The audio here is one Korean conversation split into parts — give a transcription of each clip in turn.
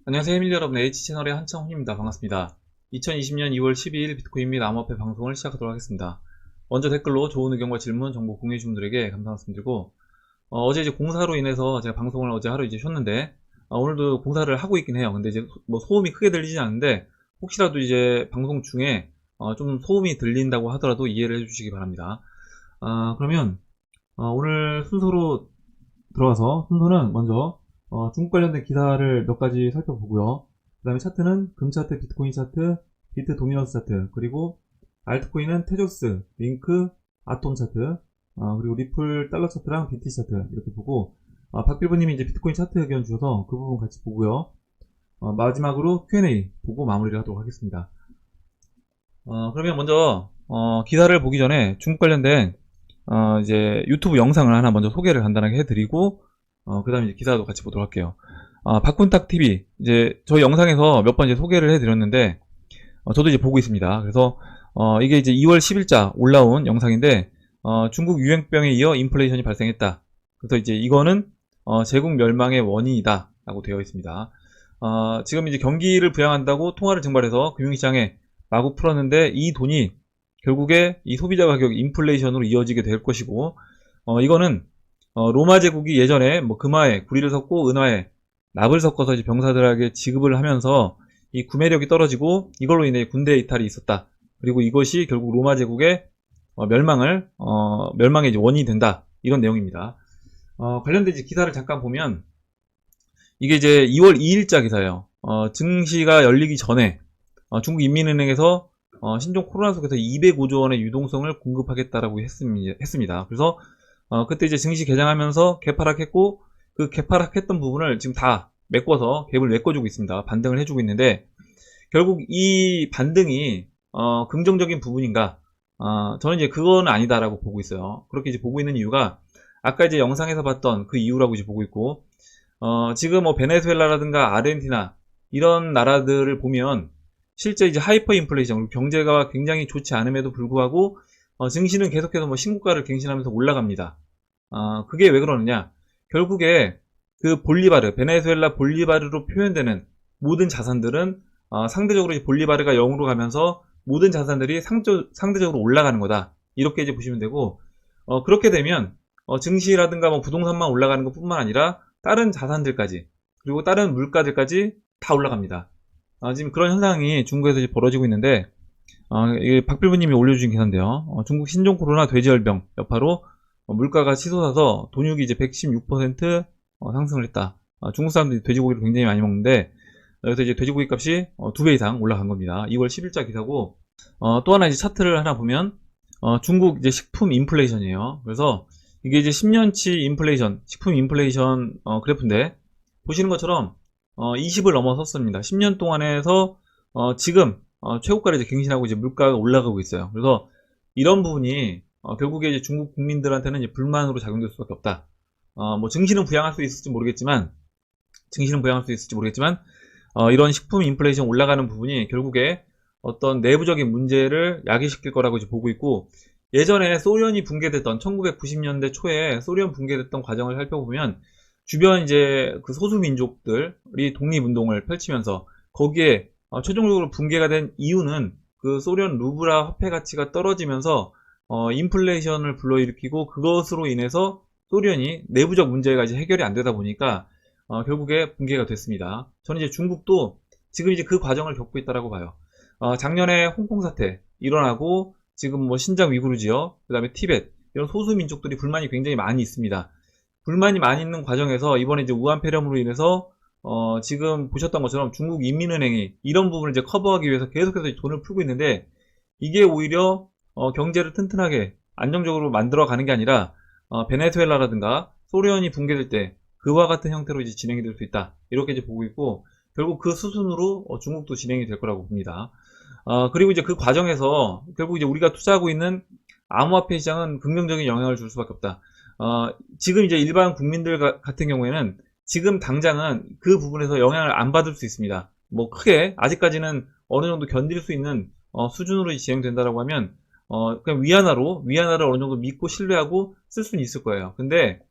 안녕하세요, 해밀리 여러분. H채널의 한창훈입니다. 반갑습니다. 2020년 2월 12일 비트코인 및 암호화폐 방송을 시작하도록 하겠습니다. 먼저 댓글로 좋은 의견과 질문, 정보 공유해주신 분들에게 감사 말씀드리고, 어제 이제 공사로 인해서 제가 방송을 어제 하루 이제 쉬었는데, 오늘도 공사를 하고 있긴 해요. 근데 이제 뭐 소음이 크게 들리진 않는데, 혹시라도 이제 방송 중에 좀 소음이 들린다고 하더라도 이해를 해주시기 바랍니다. 그러면 오늘 순서로 들어가서 순서는 먼저 중국 관련된 기사를 몇 가지 살펴보고요. 그 다음에 차트는 금 차트, 비트코인 차트, 비트 도미넌스 차트, 그리고 알트코인은 테조스, 링크, 아톰 차트, 그리고 리플 달러 차트랑 BT 차트 이렇게 보고, 박필부님이 이제 비트코인 차트 의견 주셔서 그 부분 같이 보고요. 마지막으로 Q&A 보고 마무리를 하도록 하겠습니다. 그러면 먼저 기사를 보기 전에 중국 관련된 이제 유튜브 영상을 하나 먼저 소개를 간단하게 해드리고, 그 다음에 기사도 같이 보도록 할게요. 박군탁TV, 이제 저희 영상에서 몇 번 이제 소개를 해드렸는데, 저도 이제 보고 있습니다. 그래서, 이게 이제 2월 10일자 올라온 영상인데, 중국 유행병에 이어 인플레이션이 발생했다. 그래서 이제 이거는, 제국 멸망의 원인이다. 라고 되어 있습니다. 지금 이제 경기를 부양한다고 통화를 증발해서 금융시장에 마구 풀었는데, 이 돈이 결국에 이 소비자 가격 인플레이션으로 이어지게 될 것이고, 이거는 로마 제국이 예전에 뭐 금화에 구리를 섞고 은화에 납을 섞어서 이제 병사들에게 지급을 하면서 이 구매력이 떨어지고 이걸로 인해 군대 이탈이 있었다. 그리고 이것이 결국 로마 제국의 멸망의 이제 원인이 된다. 이런 내용입니다. 관련된 이제 기사를 잠깐 보면 이게 이제 2월 2일자 기사예요. 증시가 열리기 전에 중국 인민은행에서 신종 코로나 속에서 205조 원의 유동성을 공급하겠다라고 했습니다. 그래서 그때 이제 증시 개장하면서 개파락했고, 그 개파락했던 부분을 지금 다 메꿔서 갭을 메꿔주고 있습니다. 반등을 해주고 있는데, 결국 이 반등이 긍정적인 부분인가? 저는 이제 그건 아니다라고 보고 있어요. 그렇게 이제 보고 있는 이유가 아까 이제 영상에서 봤던 그 이유라고 이제 보고 있고, 지금 뭐 베네수엘라라든가 아르헨티나 이런 나라들을 보면 실제 이제 하이퍼 인플레이션, 경제가 굉장히 좋지 않음에도 불구하고 증시는 계속해서 뭐 신고가를 갱신하면서 올라갑니다. 그게 왜 그러느냐? 결국에 그 볼리바르, 베네수엘라 볼리바르로 표현되는 모든 자산들은 상대적으로 이제 볼리바르가 0으로 가면서 모든 자산들이 상대적으로 올라가는 거다. 이렇게 이제 보시면 되고, 그렇게 되면 증시라든가 뭐 부동산만 올라가는 것뿐만 아니라 다른 자산들까지, 그리고 다른 물가들까지 다 올라갑니다. 지금 그런 현상이 중국에서 이제 벌어지고 있는데, 이게 박필부님이 올려주신 기사인데요. 중국 신종 코로나 돼지열병 여파로 물가가 치솟아서 돈육이 이제 116% 상승을 했다. 중국 사람들이 돼지고기를 굉장히 많이 먹는데, 그래서 이제 돼지고기 값이 2배 이상 올라간 겁니다. 2월 10일자 기사고, 또 하나 이제 차트를 하나 보면, 중국 이제 식품 인플레이션이에요. 그래서 이게 이제 10년치 인플레이션, 식품 인플레이션 그래프인데, 보시는 것처럼 20을 넘어섰습니다. 10년 동안에서 지금 최고가를 이제 갱신하고 이제 물가가 올라가고 있어요. 그래서 이런 부분이 결국에 이제 중국 국민들한테는 이제 불만으로 작용될 수밖에 없다. 뭐 증시는 부양할 수 있을지 모르겠지만, 이런 식품 인플레이션 올라가는 부분이 결국에 어떤 내부적인 문제를 야기시킬 거라고 이제 보고 있고, 예전에 소련이 붕괴됐던 1990년대 초에 소련 붕괴됐던 과정을 살펴보면 주변 이제 그 소수민족들이 독립운동을 펼치면서 거기에 최종적으로 붕괴가 된 이유는 그 소련 루브라 화폐 가치가 떨어지면서 인플레이션을 불러일으키고, 그것으로 인해서 소련이 내부적 문제가 이제 해결이 안 되다 보니까 결국에 붕괴가 됐습니다. 저는 이제 중국도 지금 이제 그 과정을 겪고 있다라고 봐요. 작년에 홍콩 사태 일어나고 지금 뭐 신장 위구르 지역, 그 다음에 티벳 이런 소수 민족들이 불만이 굉장히 많이 있습니다. 불만이 많이 있는 과정에서 이번에 이제 우한 폐렴으로 인해서 지금 보셨던 것처럼 중국 인민은행이 이런 부분을 이제 커버하기 위해서 계속해서 돈을 풀고 있는데, 이게 오히려 경제를 튼튼하게 안정적으로 만들어 가는 게 아니라 베네수엘라라든가 소련이 붕괴될 때 그와 같은 형태로 이제 진행이 될 수 있다. 이렇게 이제 보고 있고, 결국 그 수순으로 중국도 진행이 될 거라고 봅니다. 그리고 이제 그 과정에서 결국 이제 우리가 투자하고 있는 암호화폐 시장은 긍정적인 영향을 줄 수밖에 없다. 지금 이제 일반 국민들 같은 경우에는 지금 당장은 그 부분에서 영향을 안 받을 수 있습니다. 뭐 크게 아직까지는 어느 정도 견딜 수 있는 수준으로 진행된다라고 하면 그냥 위안화를 어느 정도 믿고 신뢰하고 쓸 수는 있을 거예요. 근데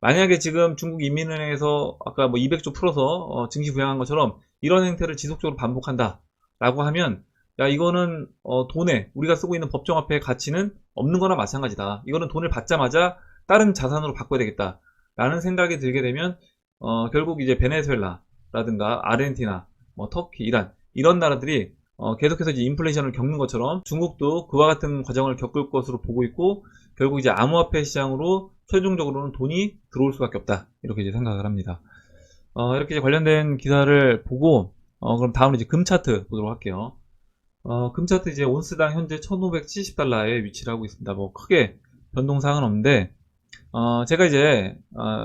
만약에 지금 중국인민은행에서 아까 뭐 200조 풀어서 증시 부양한 것처럼 이런 행태를 지속적으로 반복한다 라고 하면, 야, 이거는 돈에 우리가 쓰고 있는 법정화폐의 가치는 없는 거나 마찬가지다. 이거는 돈을 받자마자 다른 자산으로 바꿔야 되겠다 라는 생각이 들게 되면 결국 이제 베네수엘라라든가 아르헨티나, 뭐 터키, 이란 이런 나라들이 계속해서 이제 인플레이션을 겪는 것처럼 중국도 그와 같은 과정을 겪을 것으로 보고 있고, 결국 이제 암호화폐 시장으로 최종적으로는 돈이 들어올 수밖에 없다, 이렇게 이제 생각을 합니다. 이렇게 이제 관련된 기사를 보고 그럼 다음으로 이제 금 차트 보도록 할게요. 금 차트 이제 온스당 현재 1570달러에 위치를 하고 있습니다. 뭐 크게 변동사항은 없는데, 제가 이제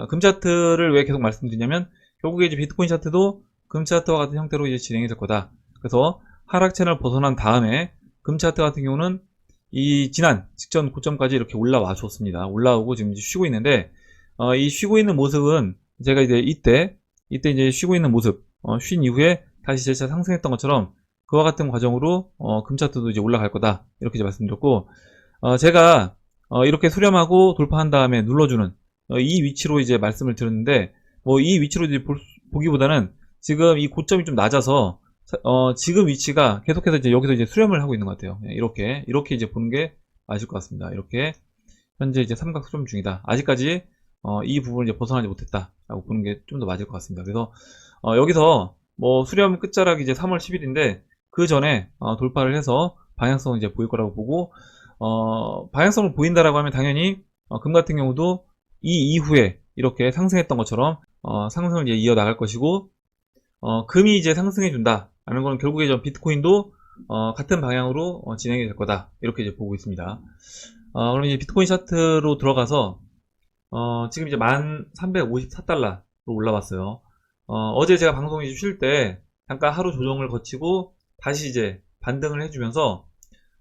금 차트를 왜 계속 말씀드리냐면, 결국에 이제 비트코인 차트도 금 차트와 같은 형태로 이제 진행이 될 거다. 그래서 하락 채널 벗어난 다음에 금 차트 같은 경우는 이 지난 직전 고점까지 이렇게 올라와 줬습니다. 올라오고 지금 이제 쉬고 있는데, 이 쉬고 있는 모습은 제가 이제 이때 이제 쉬고 있는 모습, 쉰 이후에 다시 재차 상승했던 것처럼 그와 같은 과정으로 금 차트도 이제 올라갈 거다, 이렇게 이제 말씀드렸고, 제가 이렇게 수렴하고 돌파한 다음에 눌러주는 이 위치로 이제 말씀을 드렸는데, 뭐 이 위치로 이제 보기보다는 지금 이 고점이 좀 낮아서 지금 위치가 계속해서 이제 여기서 이제 수렴을 하고 있는 것 같아요. 이렇게 이제 보는 게 맞을 것 같습니다. 이렇게 현재 이제 삼각 수렴 중이다. 아직까지 이 부분을 이제 벗어나지 못했다라고 보는 게 좀 더 맞을 것 같습니다. 그래서 여기서 뭐 수렴 끝자락이 이제 3월 10일인데 그 전에 돌파를 해서 방향성을 이제 보일 거라고 보고, 방향성을 보인다라고 하면 당연히 금 같은 경우도 이 이후에 이렇게 상승했던 것처럼 상승을 이제 이어 나갈 것이고, 금이 이제 상승해 준다 라는 건 결국에 좀 비트코인도 같은 방향으로 진행이 될 거다, 이렇게 이제 보고 있습니다. 그럼 이제 비트코인 차트로 들어가서 지금 이제 1354달러로 올라왔어요. 어제 제가 방송 이제 쉴 때 잠깐 하루 조정을 거치고 다시 이제 반등을 해주면서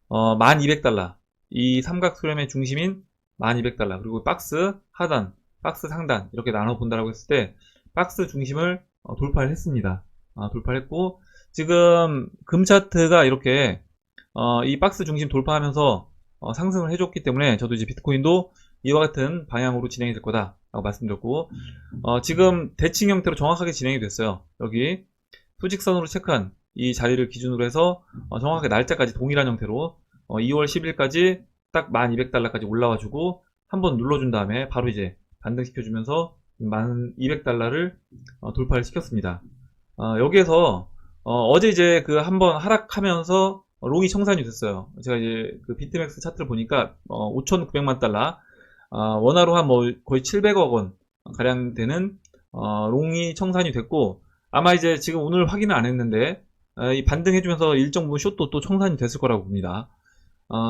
1200달러, 이 삼각 수렴의 중심인 1200달러, 그리고 박스 하단, 박스 상단 이렇게 나눠 본다라고 했을 때 박스 중심을 돌파를 했습니다. 돌파를 했고, 지금 금 차트가 이렇게 이 박스 중심 돌파하면서 상승을 해줬기 때문에 저도 이제 비트코인도 이와 같은 방향으로 진행이 될 거다 라고 말씀드렸고, 지금 대칭 형태로 정확하게 진행이 됐어요. 여기 수직선으로 체크한 이 자리를 기준으로 해서 정확하게 날짜까지 동일한 형태로 2월 10일까지 딱 1200달러까지 올라와주고 한번 눌러준 다음에 바로 이제 반등시켜주면서 1200달러를 돌파를 시켰습니다. 여기에서 어제 이제 그 한번 하락하면서 롱이 청산이 됐어요. 제가 이제 그 비트맥스 차트를 보니까 5,900만 달러, 원화로 한 뭐 거의 700억 원 가량 되는 롱이 청산이 됐고, 아마 이제 지금 오늘 확인은 안 했는데 이 반등해주면서 일정 부분 숏도 또 청산이 됐을 거라고 봅니다.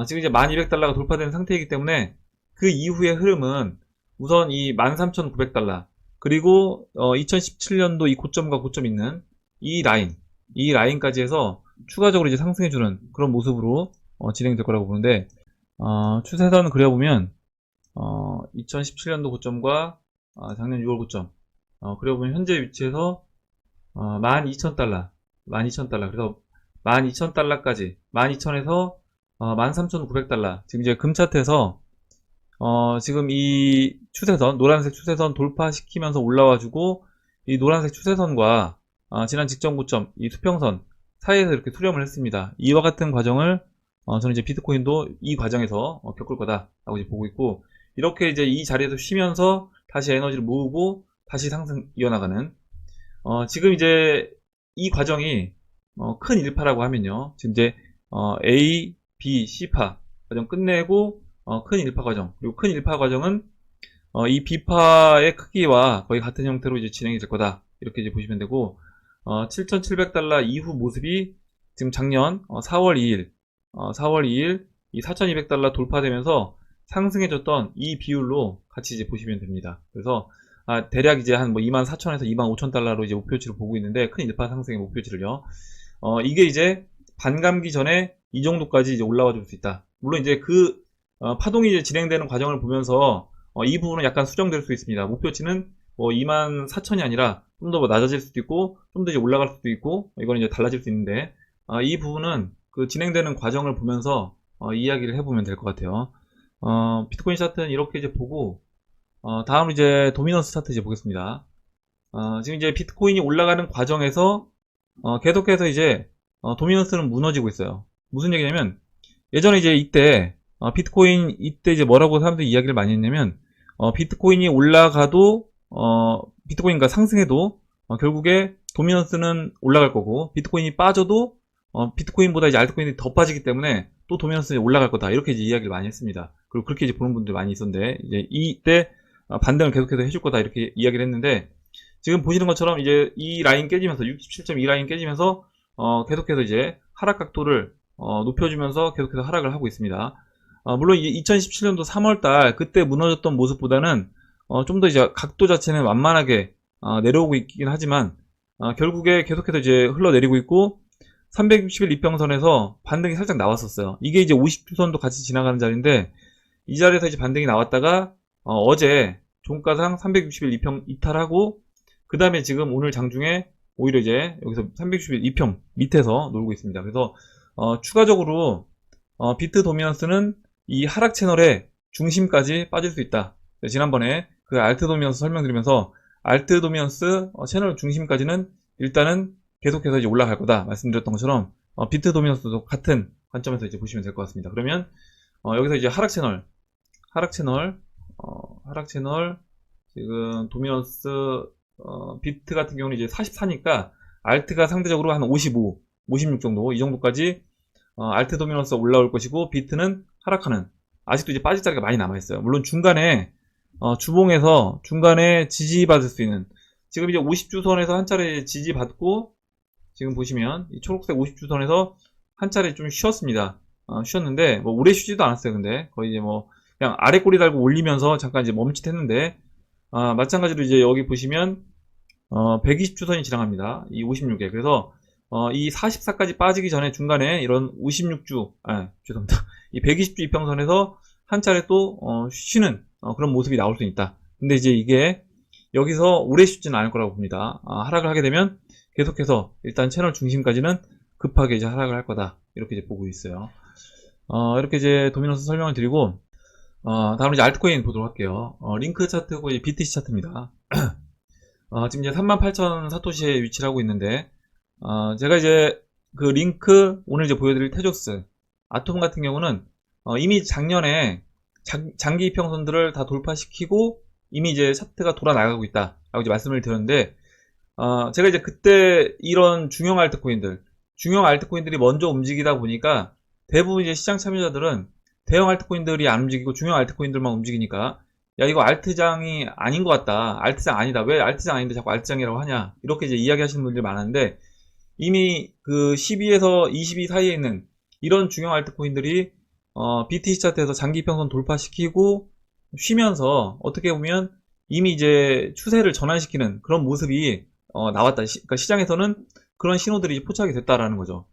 지금 이제 1200달러가 돌파된 상태이기 때문에 그 이후의 흐름은 우선 이 13,900달러, 그리고 2017년도 이 고점과 고점 있는 이 라인까지 해서 추가적으로 이제 상승해주는 그런 모습으로 진행될 거라고 보는데, 추세선 그려보면 2017년도 고점과 작년 6월 고점 그려보면 현재 위치에서 12,000달러, 그래서 12,000달러까지, 12,000에서 13,900달러, 지금 이제 금 차트에서 지금 이 추세선, 노란색 추세선 돌파시키면서 올라와주고, 이 노란색 추세선과 지난 직전 고점, 이 수평선 사이에서 이렇게 수렴을 했습니다. 이와 같은 과정을 저는 이제 비트코인도 이 과정에서 겪을 거다라고 이제 보고 있고, 이렇게 이제 이 자리에서 쉬면서 다시 에너지를 모으고 다시 상승 이어나가는, 지금 이제 이 과정이 큰 일파라고 하면요, 지금 이제 A, B, C파 과정 끝내고 큰 일파 과정, 그리고 큰 일파 과정은 이 B파의 크기와 거의 같은 형태로 이제 진행이 될 거다, 이렇게 이제 보시면 되고, 7,700달러 이후 모습이 지금 작년 4월 2일 이 4,200달러 돌파되면서 상승해졌던 이 비율로 같이 이제 보시면 됩니다. 그래서 대략 이제 한 뭐 24,000에서 25,000달러로 이제 목표치를 보고 있는데, 큰 일파 상승의 목표치를요. 이게 이제 반감기 전에 이 정도까지 이제 올라와 줄 수 있다. 물론 이제 그 파동이 이제 진행되는 과정을 보면서 이 부분은 약간 수정될 수 있습니다. 목표치는 뭐 24,000이 아니라 좀 더 낮아질 수도 있고 좀 더 이제 올라갈 수도 있고, 이건 이제 달라질 수 있는데, 이 부분은 그 진행되는 과정을 보면서 이야기를 해보면 될 것 같아요. 비트코인 차트는 이렇게 이제 보고, 다음으로 이제 도미넌스 차트 이제 보겠습니다. 지금 이제 비트코인이 올라가는 과정에서 계속해서 이제 도미넌스는 무너지고 있어요. 무슨 얘기냐면 예전에 이제 이때 비트코인 이때 이제 뭐라고 사람들이 이야기를 많이 했냐면 비트코인이 올라가도 비트코인가 상승해도 결국에 도미넌스는 올라갈 거고 비트코인이 빠져도 비트코인보다 이제 알트코인이 더 빠지기 때문에 또 도미넌스는 올라갈 거다 이렇게 이제 이야기를 많이 했습니다. 그리고 그렇게 이제 보는 분들 많이 있었는데 이제 이때 반등을 계속해서 해줄 거다 이렇게 이야기를 했는데 지금 보시는 것처럼 이제 이 라인 깨지면서 67.2 라인 깨지면서 계속해서 이제 하락 각도를 높여주면서 계속해서 하락을 하고 있습니다. 물론 이제 2017년도 3월달 그때 무너졌던 모습보다는 좀 더 이제 각도 자체는 완만하게 내려오고 있긴 하지만 결국에 계속해서 이제 흘러내리고 있고 360일 이평선에서 반등이 살짝 나왔었어요. 이게 이제 50주선도 같이 지나가는 자리인데 이 자리에서 이제 반등이 나왔다가 어제 종가상 360일 이평 이탈하고 그 다음에 지금 오늘 장중에 오히려 이제 여기서 360일 이평 밑에서 놀고 있습니다. 그래서 추가적으로 비트 도미넌스는 이 하락 채널의 중심까지 빠질 수 있다. 지난번에 그 알트 도미넌스 설명드리면서 알트 도미넌스 채널 중심까지는 일단은 계속해서 이제 올라갈 거다 말씀드렸던 것처럼 비트 도미넌스도 같은 관점에서 이제 보시면 될 것 같습니다. 그러면 여기서 이제 하락 채널 지금 도미넌스 비트 같은 경우는 이제 44니까 알트가 상대적으로 한 55, 56 정도 이 정도까지 알트 도미넌스 올라올 것이고 비트는 하락하는 아직도 이제 빠질 자리가 많이 남아있어요. 물론 중간에 주봉에서 중간에 지지받을 수 있는 지금 이제 50주선에서 한 차례 지지받고 지금 보시면 이 초록색 50주선에서 한 차례 좀 쉬었습니다. 쉬었는데 뭐 오래 쉬지도 않았어요. 근데 거의 이제 뭐 그냥 아래 꼬리 달고 올리면서 잠깐 이제 멈칫했는데 마찬가지로 이제 여기 보시면 120주선이 지나갑니다. 이 56에. 그래서 이 44까지 빠지기 전에 중간에 이런 56주, 죄송합니다. 이 120주 이평선에서 한 차례 또 쉬는 그런 모습이 나올 수 있다. 근데 이제 이게 여기서 오래 쉬지는 않을 거라고 봅니다. 하락을 하게 되면 계속해서 일단 채널 중심까지는 급하게 이제 하락을 할 거다. 이렇게 이제 보고 있어요. 이렇게 이제 도미넌스 설명을 드리고 다음으로 이제 알트코인 보도록 할게요. 링크 차트고 이제 BTC 차트입니다. 지금 이제 38,000 사토시에 위치를 하고 있는데 제가 이제 그 링크 오늘 이제 보여드릴 테조스 아톰 같은 경우는 이미 작년에 장기 이평선들을 다 돌파시키고 이미 이제 차트가 돌아 나가고 있다 라고 이제 말씀을 드렸는데 제가 이제 그때 이런 중형 알트코인들이 먼저 움직이다 보니까 대부분 이제 시장 참여자들은 대형 알트코인들이 안 움직이고 중형 알트코인들만 움직이니까 야 이거 알트장이 아닌 것 같다, 알트장 아니다, 왜 알트장 아닌데 자꾸 알트장이라고 하냐 이렇게 이제 이야기 하시는 분들이 많았는데 이미 그 12에서 22 사이에 있는 이런 중형 알트코인들이 BTC 차트에서 장기 평선 돌파시키고 쉬면서 어떻게 보면 이미 이제 추세를 전환시키는 그런 모습이 나왔다. 그러니까 시장에서는 그런 신호들이 포착이 됐다라는 거죠.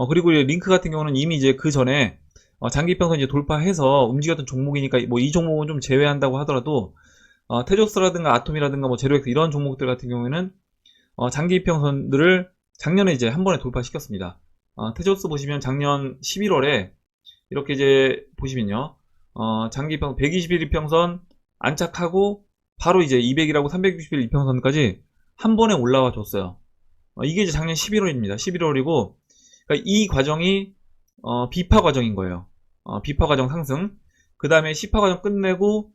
그리고 링크 같은 경우는 이미 이제 그 전에 장기 평선 이제 돌파해서 움직였던 종목이니까 뭐 이 종목은 좀 제외한다고 하더라도 테조스라든가 아톰이라든가 뭐 제로엑스 이런 종목들 같은 경우에는 장기 평선들을 작년에 이제 한 번에 돌파시켰습니다. 테조스 보시면 작년 11월에 이렇게 이제 보시면요. 장기 평선 120일 이평선 안착하고 바로 이제 200이라고 360일 이평선까지 한 번에 올라와 줬어요. 이게 이제 작년 11월입니다. 11월이고 그러니까 이 과정이 비파 과정인 거예요. 비파 과정 상승. 그 다음에 시파 과정 끝내고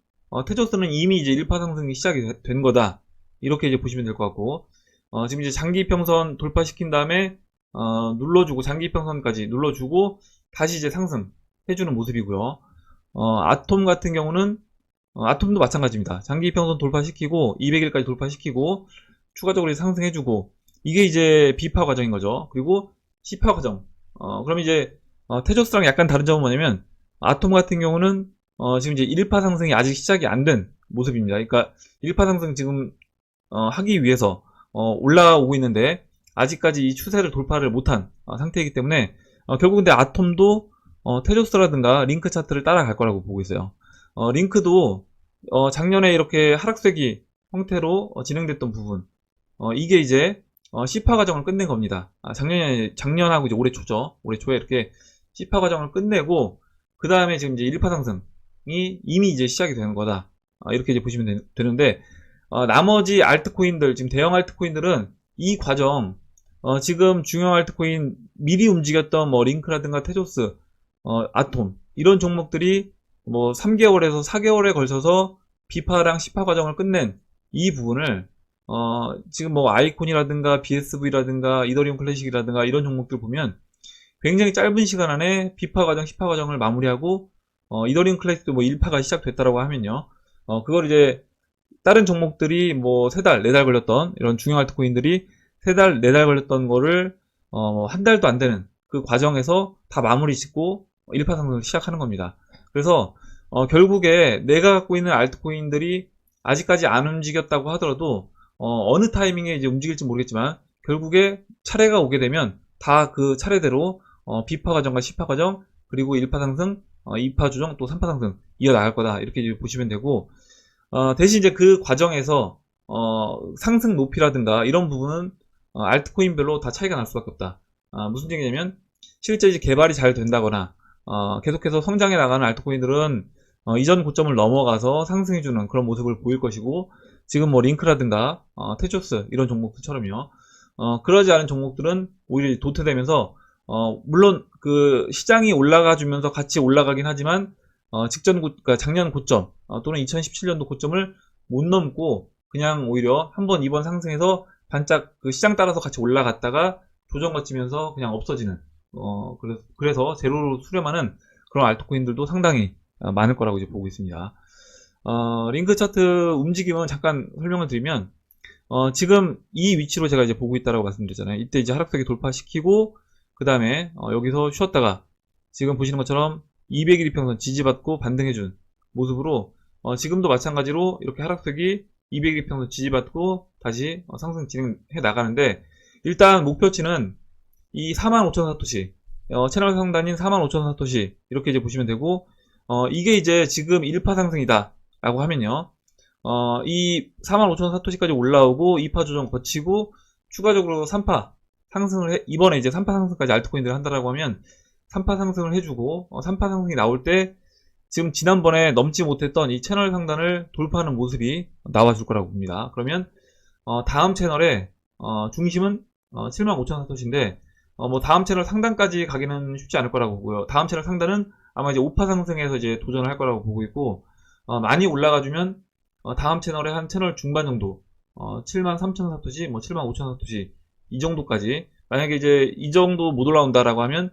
테조스는 이미 이제 1파 상승이 시작이 된 거다. 이렇게 이제 보시면 될 것 같고 지금 이제 장기 평선 돌파시킨 다음에 눌러주고 장기 평선까지 눌러주고 다시 이제 상승 해주는 모습이고요. 아톰 같은 경우는 아톰도 마찬가지입니다. 장기 평선 돌파시키고 200일까지 돌파시키고 추가적으로 상승해주고 이게 이제 비파 과정인 거죠. 그리고 시파 과정. 그럼 이제 테조스랑 약간 다른 점은 뭐냐면 아톰 같은 경우는 지금 이제 1파 상승이 아직 시작이 안 된 모습입니다. 그러니까 1파 상승 지금 하기 위해서 올라오고 있는데 아직까지 이 추세를 돌파를 못한 상태이기 때문에 결국 근데 아톰도 테조스라든가 링크 차트를 따라갈 거라고 보고 있어요. 링크도 작년에 이렇게 하락세기 형태로 진행됐던 부분 이게 이제 시파 과정을 끝낸 겁니다. 작년하고 이제 올해 초죠. 올해 초에 이렇게 시파 과정을 끝내고 그 다음에 지금 이제 1파 상승이 이미 이제 시작이 되는 거다. 이렇게 이제 보시면 되는데, 나머지 알트코인들, 지금 대형 알트코인들은 이 과정, 지금 중요한 알트코인 미리 움직였던 뭐 링크라든가 테조스, 아톰 이런 종목들이 뭐 3개월에서 4개월에 걸쳐서 비파랑 시파 과정을 끝낸 이 부분을 지금 뭐 아이콘이라든가 BSV라든가 이더리움 클래식이라든가 이런 종목들 보면 굉장히 짧은 시간 안에 비파 과정, 시파 과정을 마무리하고 이더리움 클래식도 뭐 1파가 시작됐다라고 하면요. 그걸 이제 다른 종목들이 뭐 3달, 4달 걸렸던 이런 중요한 알트코인들이 3달, 4달 걸렸던 거를 한 달도 안 되는 그 과정에서 다 마무리 짓고 1파 상승을 시작하는 겁니다. 그래서 결국에 내가 갖고 있는 알트코인들이 아직까지 안 움직였다고 하더라도 어느 타이밍에 이제 움직일지 모르겠지만 결국에 차례가 오게 되면 다 그 차례대로 B파 과정과 C파 과정 그리고 1파 상승, 2파 조정 또 3파 상승 이어나갈 거다 이렇게 이제 보시면 되고 대신 이제 그 과정에서 상승 높이라든가 이런 부분은 알트코인별로 다 차이가 날 수밖에 없다. 무슨 얘기냐면 실제 이제 개발이 잘 된다거나 계속해서 성장해 나가는 알트코인들은 이전 고점을 넘어가서 상승해주는 그런 모습을 보일 것이고 지금 뭐 링크라든가 테조스 이런 종목들처럼요. 그러지 않은 종목들은 오히려 도태되면서 물론 그 시장이 올라가 주면서 같이 올라가긴 하지만 그러니까 작년 고점 또는 2017년도 고점을 못 넘고 그냥 오히려 한번 이번 상승해서 반짝 그 시장 따라서 같이 올라갔다가 조정 거치면서 그냥 없어지는 그래서 제로로 수렴하는 그런 알트코인들도 상당히 많을 거라고 이제 보고 있습니다. 링크 차트 움직임은 잠깐 설명을 드리면 지금 이 위치로 제가 이제 보고 있다라고 말씀드렸잖아요. 이때 이제 하락세기 돌파시키고 그 다음에 여기서 쉬었다가 지금 보시는 것처럼 200일 이평선 지지받고 반등해준 모습으로 지금도 마찬가지로 이렇게 하락세기 200일 이평선 지지받고 다시 상승 진행해 나가는데 일단 목표치는 이 45,000사토시 채널 상단인 45,000사토시 이렇게 이제 보시면 되고 이게 이제 지금 1파 상승이다 라고 하면요 이 45,000사토시까지 올라오고 2파 조정 거치고 추가적으로 3파 상승을 이번에 이제 3파 상승까지 알트코인들을 한다라고 하면 3파 상승을 해주고 3파 상승이 나올 때 지금 지난번에 넘지 못했던 이 채널 상단을 돌파하는 모습이 나와줄 거라고 봅니다. 그러면 다음 채널의 중심은 75,000사토시인데 뭐 다음 채널 상단까지 가기는 쉽지 않을 거라고 보고요. 다음 채널 상단은 아마 이제 5파 상승해서 이제 도전을 할 거라고 보고 있고 많이 올라가주면 다음 채널의 한 채널 중반 정도 73,000사토시 뭐 75,000사토시 이 정도까지 만약에 이제 이 정도 못 올라온다라고 하면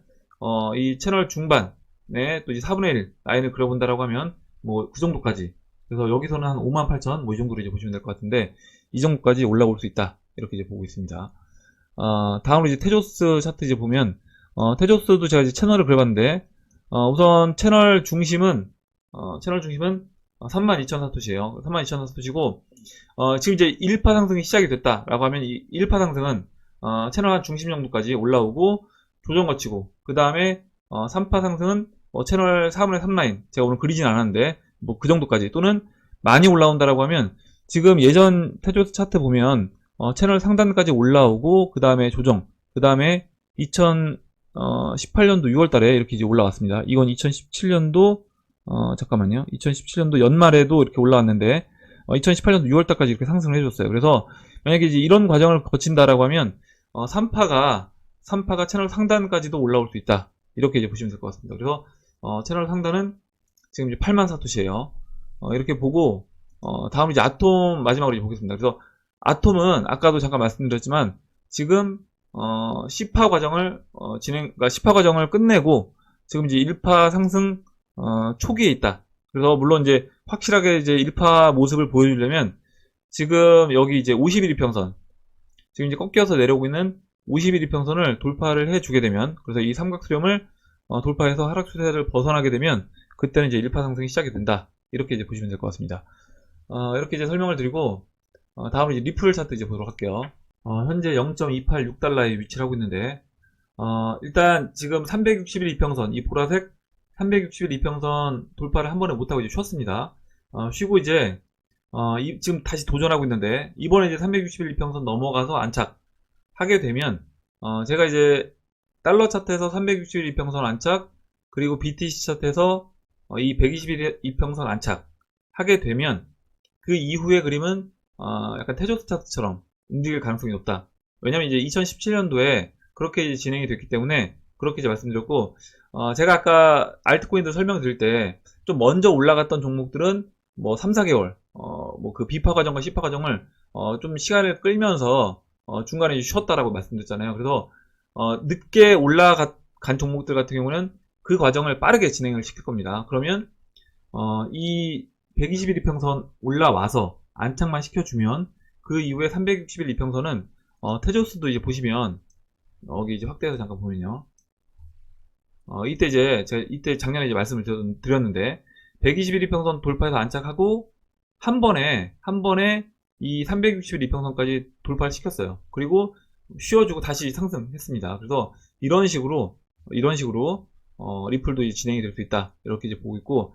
이 채널 중반에 또 이제 4분의 1 라인을 그려본다라고 하면 뭐 그 정도까지 그래서 여기서는 한 58,000 뭐 이 정도로 이제 보시면 될 것 같은데 이 정도까지 올라올 수 있다 이렇게 이제 보고 있습니다. 다음으로 이제 테조스 차트 이제 보면 테조스도 제가 이제 채널을 그려봤는데 우선 채널 중심은 32,000사토시예요. 32,000사토시고 지금 이제 1파 상승이 시작이 됐다라고 하면 이 1파 상승은 채널 한 중심 정도까지 올라오고 조정 거치고 그 다음에 3파 상승은 채널 4분의 3 라인 제가 오늘 그리진 않았는데 뭐 그 정도까지 또는 많이 올라온다라고 하면 지금 예전 테조스 차트 보면 채널 상단까지 올라오고 그 다음에 조정 그 다음에 2018년도 6월달에 이렇게 이제 올라왔습니다. 이건 2017년도 잠깐만요. 2017년도 연말에도 이렇게 올라왔는데 2018년도 6월달까지 이렇게 상승을 해줬어요. 그래서 만약에 이제 이런 과정을 거친다라고 하면 3파가 채널 상단까지도 올라올 수 있다. 이렇게 이제 보시면 될 것 같습니다. 그래서 채널 상단은 지금 이제 80,000사토시예요. 이렇게 보고 다음 이제 아톰 마지막으로 이제 보겠습니다. 그래서 아톰은 아까도 잠깐 말씀드렸지만 지금 C파 과정을 그러니까 C파 과정을 끝내고 지금 이제 1파 상승 초기에 있다. 그래서 물론 이제 확실하게 이제 1파 모습을 보여주려면 지금 여기 이제 51 이평선 지금 이제 꺾여서 내려오고 있는 51 이평선을 돌파를 해주게 되면 그래서 이 삼각 수렴을 돌파해서 하락 추세를 벗어나게 되면 그때는 이제 1파 상승이 시작이 된다. 이렇게 이제 보시면 될 것 같습니다. 이렇게 이제 설명을 드리고 다음으로 이제 리플 차트 이제 보도록 할게요. 현재 0.286달러에 위치를 하고 있는데 일단 지금 361 이평선 이 보라색 361 이평선 돌파를 한 번에 못하고 이제 쉬었습니다. 쉬고 이제 지금 다시 도전하고 있는데 이번에 이제 361 이평선 넘어가서 안착하게 되면 제가 이제 달러 차트에서 361 이평선 안착 그리고 BTC 차트에서 이 121 이평선 안착하게 되면 그 이후의 그림은 약간 테조스 차트처럼 움직일 가능성이 높다. 왜냐면 이제 2017년도에 그렇게 이제 진행이 됐기 때문에 그렇게 이제 말씀드렸고, 제가 아까 알트코인들 설명드릴 때 좀 먼저 올라갔던 종목들은 뭐 3, 4개월, 뭐 그 B파 과정과 C파 과정을 좀 시간을 끌면서 중간에 이제 쉬었다라고 말씀드렸잖아요. 그래서 늦게 올라간 종목들 같은 경우는 그 과정을 빠르게 진행을 시킬 겁니다. 그러면 이 120일 이평선 올라와서 안착만 시켜주면 그 이후에 360일 이평선은 테조스도 이제 보시면 여기 이제 확대해서 잠깐 보면요. 이때 이제 제가 이때 작년에 이제 말씀을 드렸는데 121 이평선 돌파해서 안착하고 한 번에 이 360일 이평선까지 돌파를 시켰어요. 그리고 쉬어주고 다시 상승했습니다. 그래서 이런 식으로 리플도 이제 진행이 될 수 있다. 이렇게 이제 보고 있고,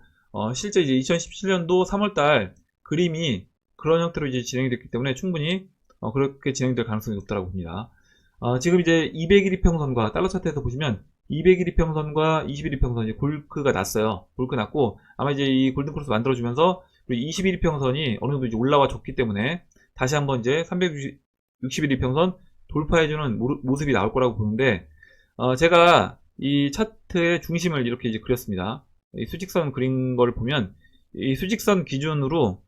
실제 이제 2017년도 3월달 그림이 그런 형태로 이제 진행이 됐기 때문에 충분히 그렇게 진행될 가능성이 높다고 봅니다. 지금 이제 200일 이평선과 달러 차트에서 보시면 200일 이평선과 20일 이평선 이제 골크가 났어요. 골크 났고 아마 이제 이 골든 크로스 만들어주면서 21일 이평선이 어느 정도 이제 올라와 줬기 때문에 다시 한번 이제 360일 이평선 돌파해주는 모습이 나올 거라고 보는데, 제가 이 차트의 중심을 이렇게 이제 그렸습니다. 이 수직선 그린 걸 보면 이 수직선 기준으로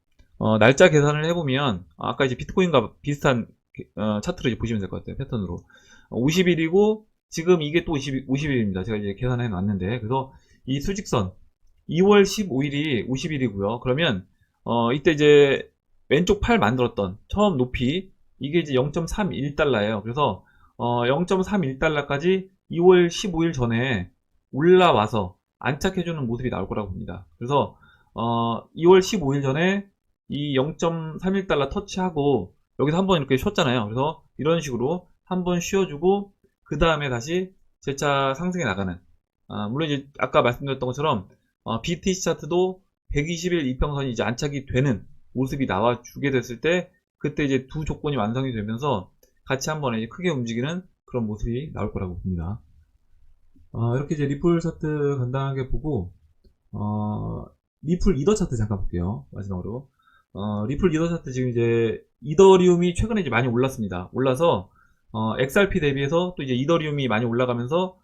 날짜 계산을 해보면 아까 이제 비트코인과 비슷한 차트를 이제 보시면 될 것 같아요. 패턴으로 50일이고 지금 이게 또 50일입니다. 제가 이제 계산해 놨는데, 그래서 이 수직선 2월 15일이 50일이고요. 그러면 이때 이제 왼쪽 팔 만들었던 처음 높이 이게 이제 0.31달러예요. 그래서 0.31달러까지 2월 15일 전에 올라와서 안착해주는 모습이 나올 거라고 봅니다. 그래서 2월 15일 전에 이 0.31달러 터치하고 여기서 한번 이렇게 쉬었잖아요. 그래서 이런 식으로 한번 쉬어주고 그 다음에 다시 재차 상승해 나가는, 물론 이제 아까 말씀드렸던 것처럼 BTC 차트도 120일 이평선이 이제 안착이 되는 모습이 나와주게 됐을 때 그때 이제 두 조건이 완성이 되면서 같이 한번 이제 크게 움직이는 그런 모습이 나올 거라고 봅니다. 이렇게 이제 리플 차트 간단하게 보고, 리플 이더 차트 잠깐 볼게요. 마지막으로. 리플 이더 차트 지금 이제 이더리움이 최근에 이제 많이 올랐습니다. 올라서, XRP 대비해서 또 이제 이더리움이 많이 올라가면서,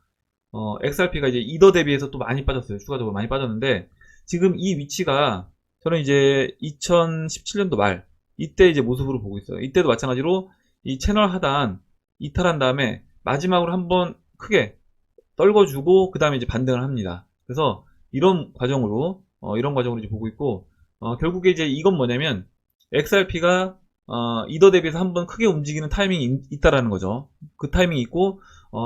XRP가 이제 이더 대비해서 또 많이 빠졌어요. 추가적으로 많이 빠졌는데, 지금 이 위치가 저는 이제 2017년도 말, 이때 이제 모습으로 보고 있어요. 이때도 마찬가지로 이 채널 하단 이탈한 다음에 마지막으로 한번 크게 떨궈주고 그 다음에 이제 반등을 합니다. 그래서 이런 과정으로 이제 보고 있고, 결국에 이제 이건 뭐냐면 XRP가 이더 대비해서 한번 크게 움직이는 타이밍이 있다라는 거죠. 그 타이밍이 있고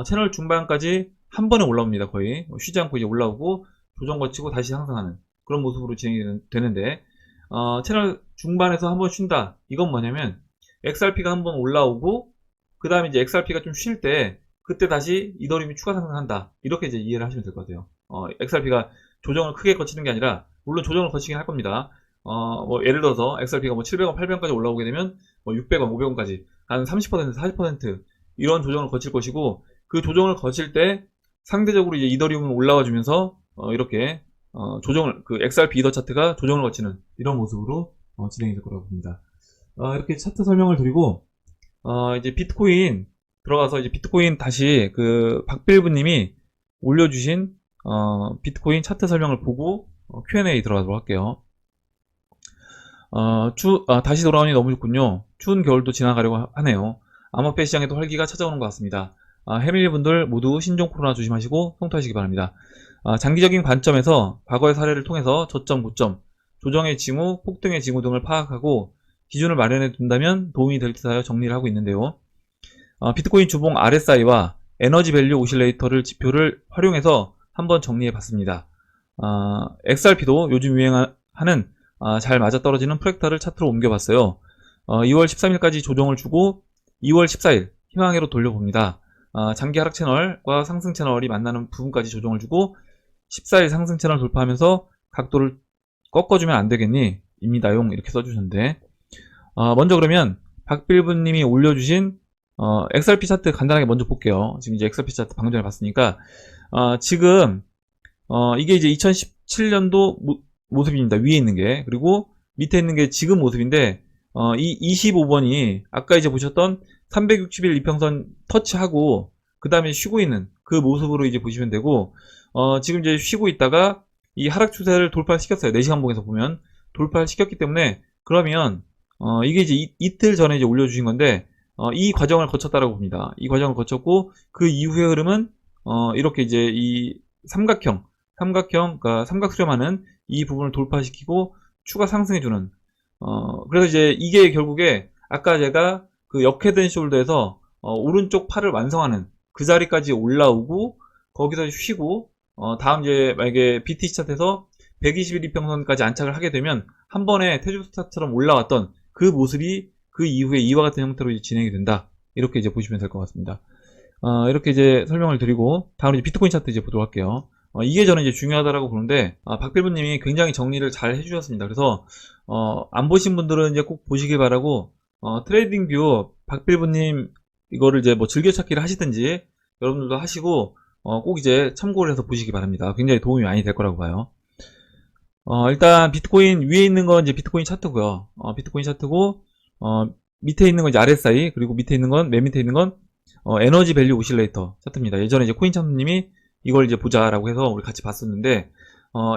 채널 중반까지 한 번에 올라옵니다. 거의 쉬지 않고 이제 올라오고 조정 거치고 다시 상승하는 그런 모습으로 진행이 되는데, 채널 중반에서 한번 쉰다. 이건 뭐냐면 XRP가 한번 올라오고 그 다음에 이제 XRP가 좀 쉴 때 그때 다시 이더리움이 추가 상승한다. 이렇게 이제 이해를 하시면 될 것 같아요. XRP가 조정을 크게 거치는 게 아니라, 물론 조정을 거치긴 할 겁니다. 뭐 예를 들어서 XRP가 뭐 700원, 800원까지 올라오게 되면 뭐 600원, 500원까지 한 30%, 40% 이런 조정을 거칠 것이고, 그 조정을 거칠 때 상대적으로 이제 이더리움은 올라와 주면서 이렇게 조정을, 그 XRP 이더 차트가 조정을 거치는 이런 모습으로 진행이 될 거라고 봅니다. 이렇게 차트 설명을 드리고, 이제 비트코인 들어가서 이제 비트코인 다시 그 박빌브님이 올려주신 비트코인 차트 설명을 보고 Q&A 들어가도록 할게요. 다시 돌아오니 너무 좋군요. 추운 겨울도 지나가려고 하네요. 암호폐 시장에도 활기가 찾아오는 것 같습니다. 해밀리 분들 모두 신종 코로나 조심하시고 성투하시기 바랍니다. 장기적인 관점에서 과거의 사례를 통해서 저점, 고점, 조정의 징후, 폭등의 징후 등을 파악하고 기준을 마련해 둔다면 도움이 될 듯하여 정리를 하고 있는데요. 비트코인 주봉 RSI와 에너지 밸류 오실레이터를 지표를 활용해서 한번 정리해 봤습니다. XRP도 요즘 유행하는 잘 맞아떨어지는 프랙탈을 차트로 옮겨봤어요. 2월 13일까지 조정을 주고 2월 14일 희망회로 돌려봅니다. 장기 하락 채널과 상승 채널이 만나는 부분까지 조정을 주고 14일 상승 채널 돌파하면서 각도를 꺾어주면 안되겠니? 입니다용 이렇게 써주셨는데, 먼저 그러면 박빌브님이 올려주신 XRP 차트 간단하게 먼저 볼게요. 지금 이제 XRP 차트 방금 전에 봤으니까 지금 이게 이제 2017년도 모습입니다. 위에 있는 게. 그리고 밑에 있는 게 지금 모습인데, 이 25번이 아까 이제 보셨던 360일 이평선 터치하고, 그 다음에 쉬고 있는 그 모습으로 이제 보시면 되고, 지금 이제 쉬고 있다가 이 하락 추세를 돌파시켰어요. 4시간 봉에서 보면. 돌파시켰기 때문에, 그러면, 이게 이제 이틀 전에 이제 올려주신 건데, 이 과정을 거쳤다라고 봅니다. 이 과정을 거쳤고, 그 이후의 흐름은, 이렇게 이제 이 그러니까 삼각 수렴하는 이 부분을 돌파시키고, 추가 상승해주는, 그래서 이제 이게 결국에, 아까 제가 그 역헤드 숄더에서, 오른쪽 팔을 완성하는 그 자리까지 올라오고, 거기서 쉬고, 다음 이제 만약에 BTC 차트에서 120일 이평선까지 안착을 하게 되면, 한 번에 테주스타처럼 올라왔던 그 모습이 그 이후에 이와 같은 형태로 이제 진행이 된다. 이렇게 이제 보시면 될 것 같습니다. 이렇게 이제 설명을 드리고, 다음으로 이제 비트코인 차트 이제 보도록 할게요. 이게 저는 이제 중요하다라고 보는데, 박필부님이 굉장히 정리를 잘 해주셨습니다. 그래서, 안 보신 분들은 이제 꼭 보시길 바라고, 트레이딩 뷰 박필부님 이거를 이제 뭐 즐겨찾기를 하시든지, 여러분들도 하시고, 꼭 이제 참고를 해서 보시기 바랍니다. 굉장히 도움이 많이 될 거라고 봐요. 일단 비트코인 위에 있는 건 이제 비트코인 차트고요. 비트코인 차트고, 밑에 있는 건 이제 RSI, 그리고 밑에 있는 건, 맨 밑에 있는 건, 에너지 밸류 오실레이터 차트입니다. 예전에 이제 코인참님이 이걸 이제 보자라고 해서 우리 같이 봤었는데,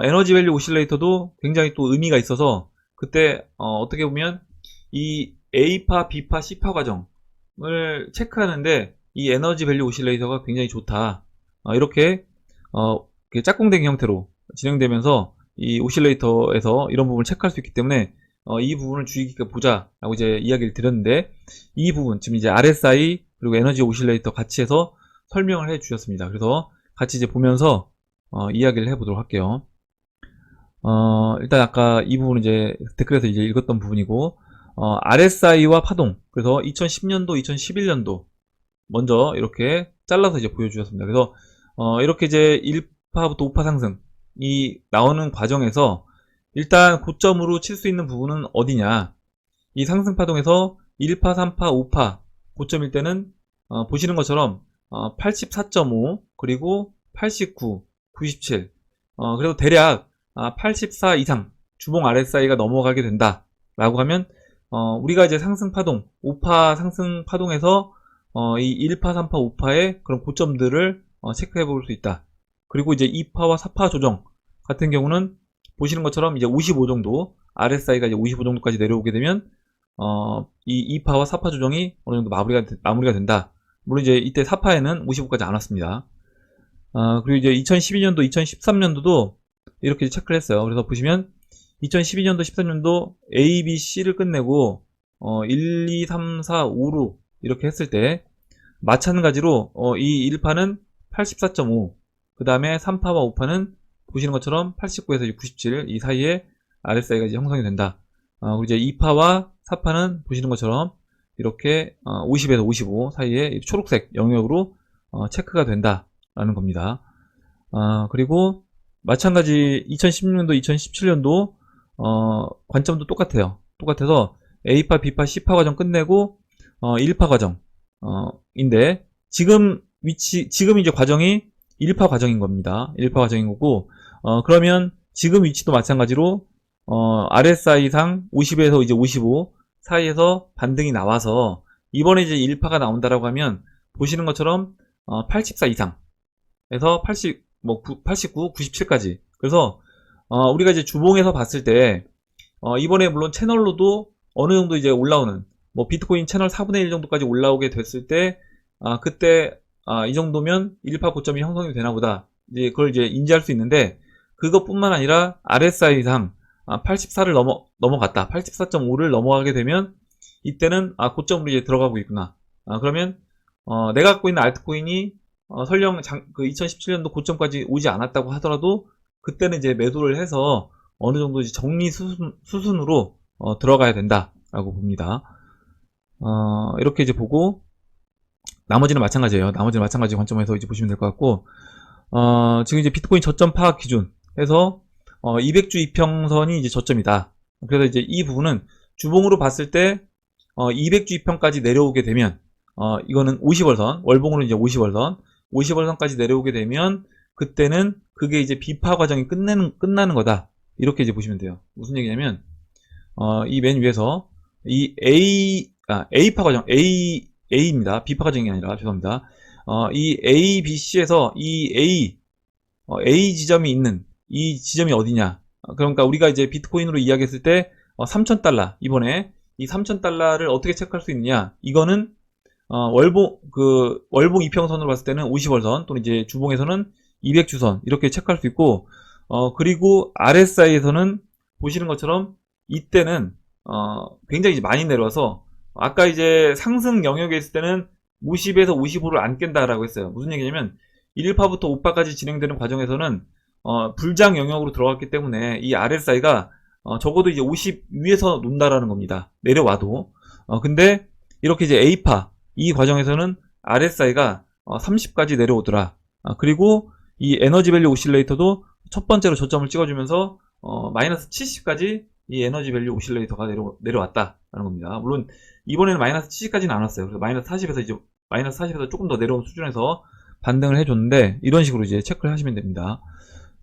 에너지 밸류 오실레이터도 굉장히 또 의미가 있어서, 그때, 어떻게 보면, 이 A파, B파, C파 과정을 체크하는데, 이 에너지 밸류 오실레이터가 굉장히 좋다. 이렇게, 짝꿍된 형태로 진행되면서, 이 오실레이터에서 이런 부분을 체크할 수 있기 때문에, 이 부분을 주의 깊게 보자라고 이제 이야기를 드렸는데, 이 부분, 지금 이제 RSI, 그리고 에너지 오실레이터 같이 해서 설명을 해 주셨습니다. 그래서 같이 이제 보면서, 이야기를 해 보도록 할게요. 일단 아까 이 부분은 이제 댓글에서 이제 읽었던 부분이고, RSI와 파동. 그래서 2010년도, 2011년도 먼저 이렇게 잘라서 이제 보여주셨습니다. 그래서, 이렇게 이제 1파부터 5파 상승이 나오는 과정에서 일단 고점으로 칠 수 있는 부분은 어디냐. 이 상승 파동에서 1파, 3파, 5파 고점일 때는 보시는 것처럼 84.5 그리고 89, 97 그래도 대략 84 이상 주봉 RSI가 넘어가게 된다 라고 하면 우리가 이제 상승 파동 5파 상승 파동에서 이 1파, 3파, 5파의 그런 고점들을 체크해 볼 수 있다. 그리고 이제 2파와 4파 조정 같은 경우는 보시는 것처럼 이제 55 정도 RSI가 이제 55 정도까지 내려오게 되면 이 2파와 4파 조정이 어느 정도 마무리가 된다. 물론 이제 이때 4파에는 55까지 안 왔습니다. 그리고 이제 2012년도, 2013년도도 이렇게 체크를 했어요. 그래서 보시면 2012년도, 13년도 A, B, C를 끝내고 1, 2, 3, 4, 5로 이렇게 했을 때 마찬가지로 이 1파는 84.5, 그 다음에 3파와 5파는 보시는 것처럼 89에서 97 이 사이에 RSI가 이제 형성이 된다. 그리고 이제 2파와 4파는 보시는 것처럼 이렇게 50에서 55 사이에 초록색 영역으로 체크가 된다라는 겁니다. 그리고 마찬가지 2016년도, 2017년도 관점도 똑같아요. 똑같아서 A파, B파, C파 과정 끝내고 1파 과정인데 지금 이제 과정이 1파 과정인 겁니다. 1파 과정인 거고 그러면 지금 위치도 마찬가지로 RSI상 50에서 이제 55 사이에서 반등이 나와서 이번에 이제 1파가 나온다라고 하면 보시는 것처럼 84 이상에서 89, 97까지. 그래서 우리가 이제 주봉에서 봤을 때 이번에 물론 채널로도 어느 정도 이제 올라오는 뭐 비트코인 채널 4분의 1 정도까지 올라오게 됐을 때 그때 이 정도면 1파 고점이 형성이 되나 보다. 이제 그걸 이제 인지할 수 있는데 그것뿐만 아니라 RSI상 84를 넘어갔다. 84.5를 넘어가게 되면 이때는 고점으로 이제 들어가고 있구나. 그러면 내가 갖고 있는 알트코인이 설령 그 2017년도 고점까지 오지 않았다고 하더라도 그때는 이제 매도를 해서 어느 정도 이제 정리 수순으로 들어가야 된다라고 봅니다. 이렇게 이제 보고 나머지는 마찬가지예요. 나머지는 마찬가지 관점에서 이제 보시면 될 것 같고 지금 이제 비트코인 저점 파악 기준 해서 200주 이평선이 이제 저점이다. 그래서 이제 이 부분은 주봉으로 봤을 때 200주 이평까지 내려오게 되면 이거는 50월선, 월봉으로 이제 50월선까지 내려오게 되면 그때는 그게 이제 비파 과정이 끝나는 거다. 이렇게 이제 보시면 돼요. 무슨 얘기냐면 이 맨 위에서 이 A파 과정, A입니다. B파 과정이 아니라, 죄송합니다. 이 A, B, C에서 이 A 지점이 있는 이 지점이 어디냐. 그러니까 우리가 이제 비트코인으로 이야기했을 때, 3,000달러, 이번에 이 3,000달러를 어떻게 체크할 수 있느냐. 이거는, 월봉 이평선으로 봤을 때는 50월선, 또는 이제 주봉에서는 200주선, 이렇게 체크할 수 있고, 그리고 RSI에서는 보시는 것처럼 이때는, 굉장히 이제 많이 내려와서, 아까 이제 상승 영역에 있을 때는 50에서 55를 안 깬다라고 했어요. 무슨 얘기냐면 1파부터 5파까지 진행되는 과정에서는 불장 영역으로 들어갔기 때문에 이 RSI가 적어도 이제 50 위에서 논다라는 겁니다. 내려와도. 근데 이렇게 이제 A파 이 과정에서는 RSI가 30까지 내려오더라. 그리고 이 에너지 밸류 오실레이터도 첫 번째로 저점을 찍어주면서 마이너스 70까지 이 에너지 밸류 오실레이터가 내려왔다라는 겁니다. 물론 이번에는 마이너스 70까지는 안 왔어요. 그래서 마이너스 40에서 조금 더 내려온 수준에서 반등을 해줬는데, 이런 식으로 이제 체크를 하시면 됩니다.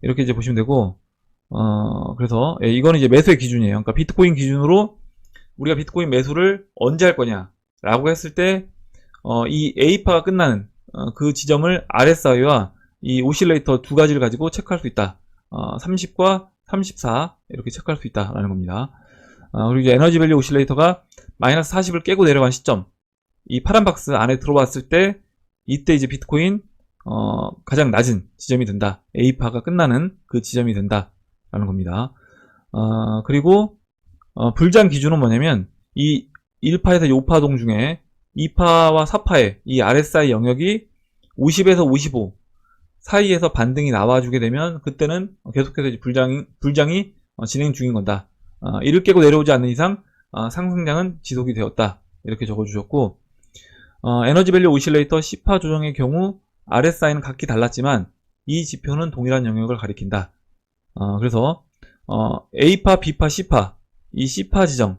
이렇게 이제 보시면 되고, 그래서 이거는 이제 매수의 기준이에요. 그러니까 비트코인 기준으로 우리가 비트코인 매수를 언제 할 거냐 라고 했을 때, 이 A파가 끝나는 그 지점을 RSI와 이 오실레이터 두 가지를 가지고 체크할 수 있다. 30과 34 이렇게 체크할 수 있다라는 겁니다. 그리고 이제 에너지 밸류 오실레이터가 마이너스 40을 깨고 내려간 시점, 이 파란 박스 안에 들어왔을 때 이때 이제 비트코인 가장 낮은 지점이 된다. A파가 끝나는 그 지점이 된다라는 겁니다. 그리고 불장 기준은 뭐냐면 이 1파에서 5파 동 중에 2파와 4파의 이 RSI 영역이 50에서 55 사이에서 반등이 나와주게 되면 그때는 계속해서 이제 불장이 진행 중인 건다. 이를 깨고 내려오지 않는 이상 상승장은 지속이 되었다. 이렇게 적어주셨고, 에너지 밸류 오실레이터 C파 조정의 경우 RSI는 각기 달랐지만 이 지표는 동일한 영역을 가리킨다. 그래서 A파, B파, C파 이 C파 지점,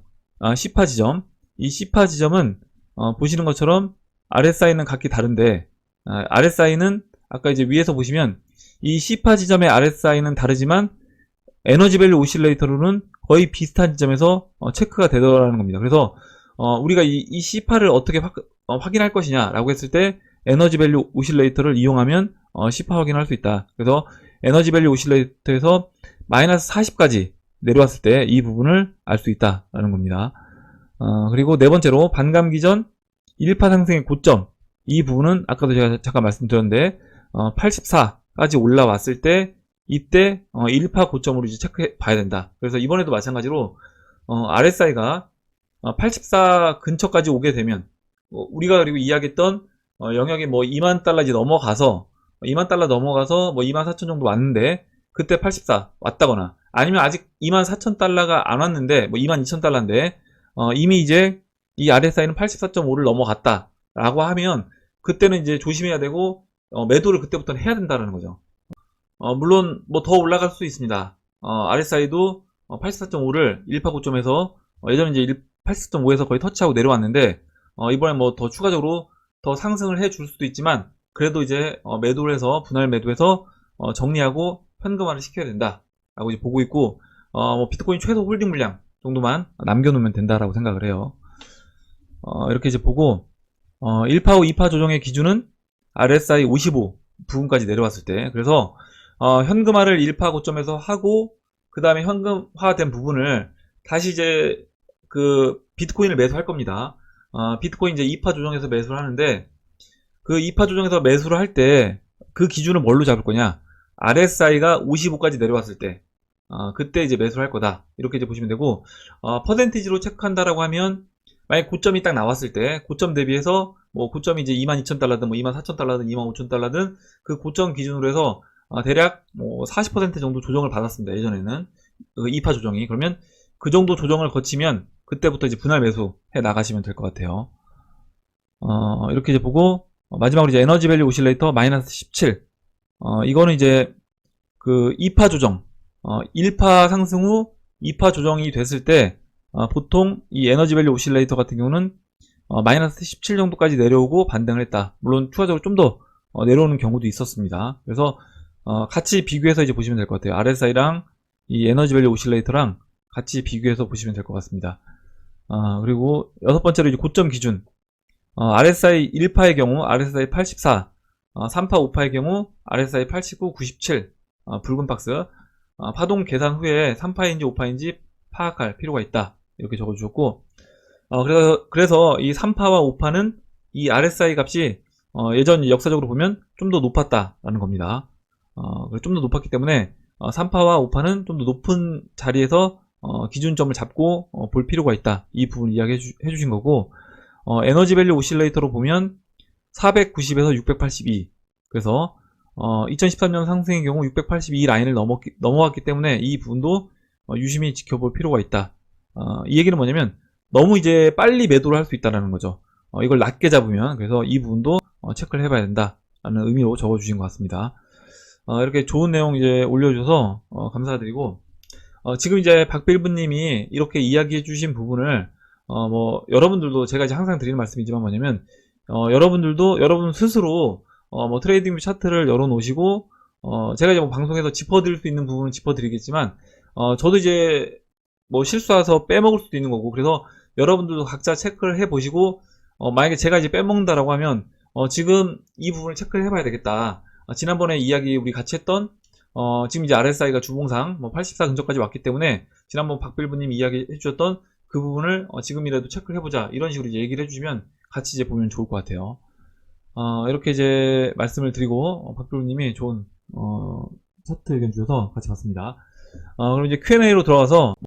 이 C파 지점은 보시는 것처럼 RSI는 각기 다른데, RSI는 아까 이제 위에서 보시면 이 C파 지점의 RSI는 다르지만 에너지 밸류 오실레이터로는 거의 비슷한 지점에서 체크가 되더라는 겁니다. 그래서 우리가 이 C파를 어떻게 확인할 것이냐라고 했을 때 에너지 밸류 오실레이터를 이용하면 C파 확인할 수 있다. 그래서 에너지 밸류 오실레이터에서 마이너스 40까지 내려왔을 때 이 부분을 알 수 있다라는 겁니다. 그리고 네 번째로 반감기 전 1파 상승의 고점, 이 부분은 아까도 제가 잠깐 말씀드렸는데 84까지 올라왔을 때 이때 1파 고점으로 이제 체크해 봐야 된다. 그래서 이번에도 마찬가지로 RSI가 84 근처까지 오게 되면 우리가 그리고 이야기했던 영역이 뭐 2만 달러지 넘어가서 2만 달러 넘어가서 뭐 2만 4천 정도 왔는데 그때 84 왔다거나, 아니면 아직 2만 4천 달러가 안 왔는데 뭐 2만 2천 달러인데 이미 이제 이 RSI는 84.5를 넘어갔다 라고 하면 그때는 이제 조심해야 되고 매도를 그때부터는 해야 된다는 거죠. 물론 뭐 더 올라갈 수 있습니다. RSI도 84.5를 1파 고점에서 예전에 이제 84.5에서 거의 터치하고 내려왔는데 이번에 뭐 더 추가적으로 더 상승을 해 줄 수도 있지만, 그래도 이제 매도를 해서 분할 매도해서 정리하고 현금화를 시켜야 된다 라고 이제 보고 있고, 뭐 비트코인 최소 홀딩 물량 정도만 남겨놓으면 된다라고 생각을 해요. 이렇게 이제 보고 1파 후 2파 조정의 기준은 RSI 55 부분까지 내려왔을 때, 그래서 현금화를 1파 고점에서 하고 그 다음에 현금화된 부분을 다시 이제 그 비트코인을 매수할 겁니다. 비트코인 이제 2파 조정에서 매수를 하는데, 그 2파 조정에서 매수를 할 때 그 기준을 뭘로 잡을 거냐, RSI가 55까지 내려왔을 때 그때 이제 매수를 할 거다, 이렇게 이제 보시면 되고, 퍼센티지로 체크한다라고 하면 만약 고점이 딱 나왔을 때 고점 대비해서 뭐 고점이 이제 22,000달러든 뭐 24,000달러든 25,000달러든 그 고점 기준으로 해서 대략 뭐 40% 정도 조정을 받았습니다. 예전에는 그 2파 조정이. 그러면 그 정도 조정을 거치면 그때부터 이제 분할 매수 해 나가시면 될 것 같아요. 이렇게 이제 보고 마지막으로 이제 에너지 밸류 오실레이터 마이너스 17. 이거는 이제 그 2파 조정, 1파 상승 후 2파 조정이 됐을 때 보통 이 에너지 밸류 오실레이터 같은 경우는 마이너스 17 정도까지 내려오고 반등을 했다. 물론 추가적으로 좀 더 내려오는 경우도 있었습니다. 그래서 같이 비교해서 이제 보시면 될 것 같아요. RSI랑 이 에너지 밸류 오실레이터랑 같이 비교해서 보시면 될 것 같습니다. 그리고 여섯 번째로 이제 고점 기준. RSI 1파의 경우 RSI 84, 3파 5파의 경우 RSI 89, 97, 붉은 박스. 파동 계산 후에 3파인지 5파인지 파악할 필요가 있다. 이렇게 적어주셨고, 그래서 이 3파와 5파는 이 RSI 값이 예전 역사적으로 보면 좀 더 높았다라는 겁니다. 좀 더 높았기 때문에 3파와 5파는 좀 더 높은 자리에서 기준점을 잡고 볼 필요가 있다. 이 부분 이야기해 주신 거고, 에너지 밸류 오실레이터로 보면 490에서 682. 그래서 2013년 상승의 경우 682 라인을 넘어왔기 때문에 이 부분도 유심히 지켜볼 필요가 있다. 이 얘기는 뭐냐면 너무 이제 빨리 매도를 할 수 있다는 거죠. 이걸 낮게 잡으면. 그래서 이 부분도 체크를 해봐야 된다라는 의미로 적어주신 것 같습니다. 이렇게 좋은 내용 이제 올려줘서 감사드리고, 지금 이제 박빌브님이 이렇게 이야기해 주신 부분을 뭐 여러분들도 제가 이제 항상 드리는 말씀이지만 뭐냐면 여러분들도 여러분 스스로 뭐 트레이딩 뷰 차트를 열어 놓으시고 제가 이제 뭐 방송에서 짚어드릴 수 있는 부분은 짚어드리겠지만 저도 이제 뭐 실수해서 빼먹을 수도 있는 거고, 그래서 여러분들도 각자 체크를 해 보시고 만약에 제가 이제 빼먹는다라고 하면 지금 이 부분을 체크를 해봐야 되겠다. 지난번에 이야기 우리 같이 했던 지금 이제 RSI가 주봉상 뭐 84 근처까지 왔기 때문에 지난번 박빌브님이 이야기 해주셨던 그 부분을 지금이라도 체크를 해보자, 이런 식으로 이제 얘기를 해주시면 같이 이제 보면 좋을 것 같아요. 이렇게 이제 말씀을 드리고 박빌브님이 좋은 차트 의견 주셔서 같이 봤습니다. 그럼 이제 Q&A로 들어가서